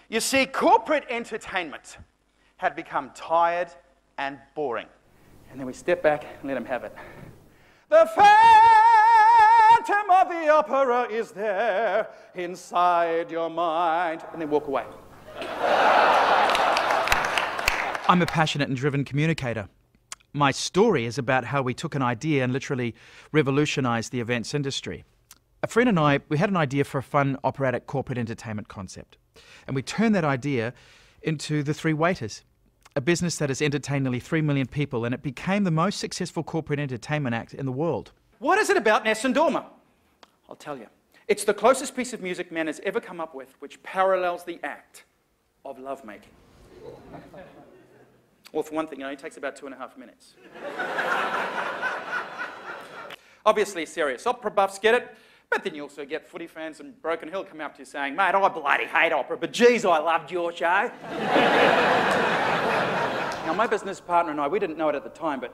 You see, corporate entertainment had become tired and boring. And then we step back and let him have it. The Phantom of the Opera is there inside your mind. And then walk away. I'm a passionate and driven communicator. My story is about how we took an idea and literally revolutionized the events industry. A friend and I, we had an idea for a fun operatic corporate entertainment concept. And we turned that idea into the Three Waiters, a business that has entertained nearly 3 million people, and it became the most successful corporate entertainment act in the world. What is it about Nessun Dorma? I'll tell you. It's the closest piece of music man has ever come up with which parallels the act of lovemaking. Well, for one thing, it only takes about 2.5 minutes. Obviously, serious opera buffs get it, but then you also get footy fans and Broken Hill come up to you saying, mate, I bloody hate opera, but geez, I loved your show. Now, my business partner and I, we didn't know it at the time, but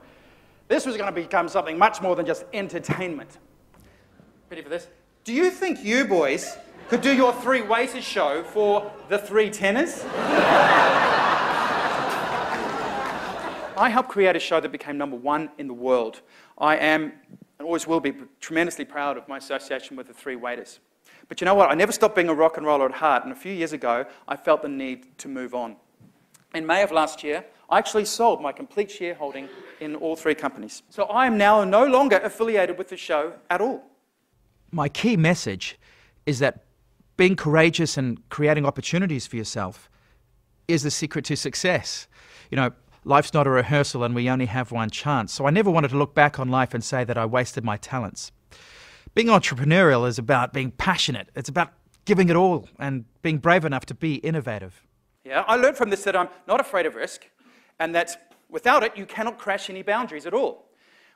this was going to become something much more than just entertainment. Ready for this? Do you think you boys could do your Three Waiters show for the Three Tenors? I helped create a show that became #1 in the world. I am, and always will be, tremendously proud of my association with the Three Waiters. But you know what? I never stopped being a rock and roller at heart, and a few years ago, I felt the need to move on. In May of last year, I actually sold my complete shareholding in all 3 companies. So I am now no longer affiliated with the show at all. My key message is that being courageous and creating opportunities for yourself is the secret to success. You know, life's not a rehearsal and we only have one chance. So I never wanted to look back on life and say that I wasted my talents. Being entrepreneurial is about being passionate. It's about giving it all and being brave enough to be innovative. Yeah, I learned from this that I'm not afraid of risk, and that without it, you cannot crash any boundaries at all.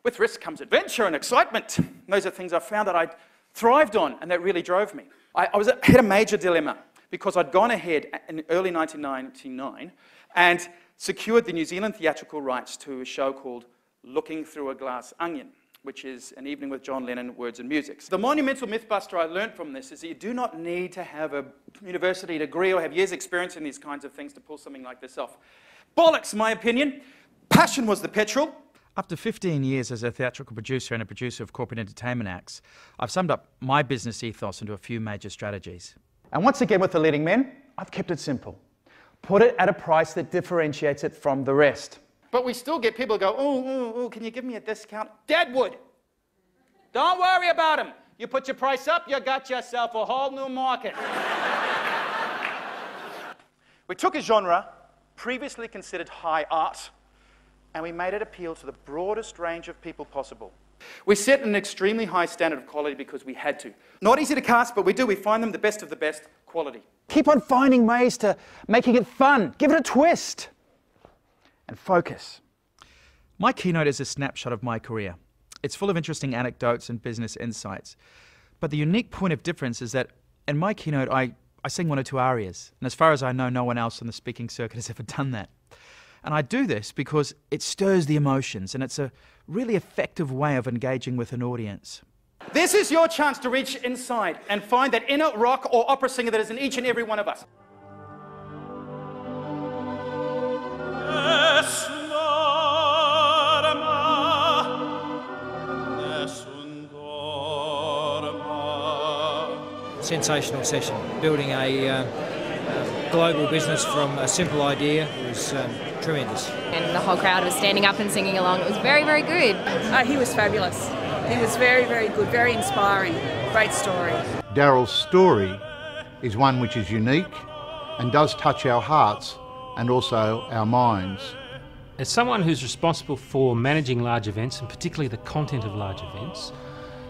With risk comes adventure and excitement. And those are things I found that I thrived on, and that really drove me. I had a major dilemma, because I'd gone ahead in early 1999 and secured the New Zealand theatrical rights to a show called Looking Through a Glass Onion, which is an evening with John Lennon, words and music. So the monumental mythbuster I learned from this is that you do not need to have a university degree or have years' experience in these kinds of things to pull something like this off. Bollocks, in my opinion. Passion was the petrol. After 15 years as a theatrical producer and a producer of corporate entertainment acts, I've summed up my business ethos into a few major strategies. And once again with the leading men, I've kept it simple. Put it at a price that differentiates it from the rest. But we still get people who go, oh, can you give me a discount? Deadwood. Don't worry about him. You put your price up, you got yourself a whole new market. We took a genre previously considered high art, and we made it appeal to the broadest range of people possible. We set an extremely high standard of quality because we had to. Not easy to cast, but we do. We find them the best of the best quality. Keep on finding ways to making it fun. Give it a twist. And focus. My keynote is a snapshot of my career. It's full of interesting anecdotes and business insights. But the unique point of difference is that in my keynote, I sing 1 or 2 arias. And as far as I know, no one else on the speaking circuit has ever done that. And I do this because it stirs the emotions, and it's a really effective way of engaging with an audience. This is your chance to reach inside and find that inner rock or opera singer that is in each and every one of us. Sensational session. Building a global business from a simple idea was tremendous. And the whole crowd was standing up and singing along. It was very, very good. He was fabulous. He was very, very good, very inspiring. Great story. Darryl's story is one which is unique and does touch our hearts and also our minds. As someone who's responsible for managing large events, and particularly the content of large events,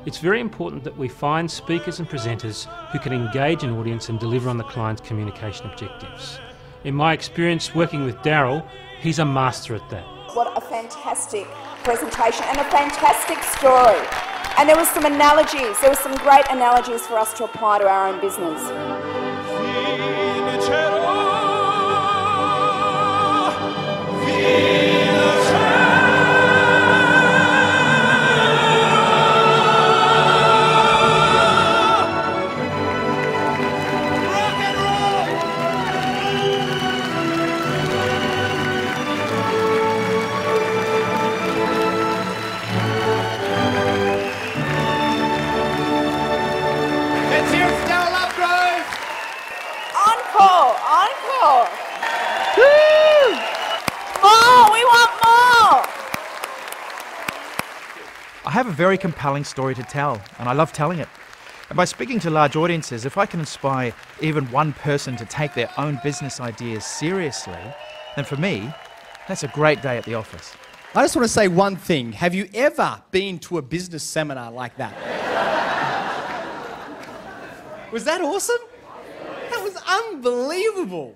it's very important that we find speakers and presenters who can engage an audience and deliver on the client's communication objectives. In my experience working with Darryl, he's a master at that. What a fantastic presentation and a fantastic story. And there was some analogies, there were some great analogies for us to apply to our own business. more! Woo! More! We want more! I have a very compelling story to tell, and I love telling it. And by speaking to large audiences, if I can inspire even one person to take their own business ideas seriously, then for me, that's a great day at the office. I just want to say one thing. Have you ever been to a business seminar like that? Was that awesome? That was unbelievable.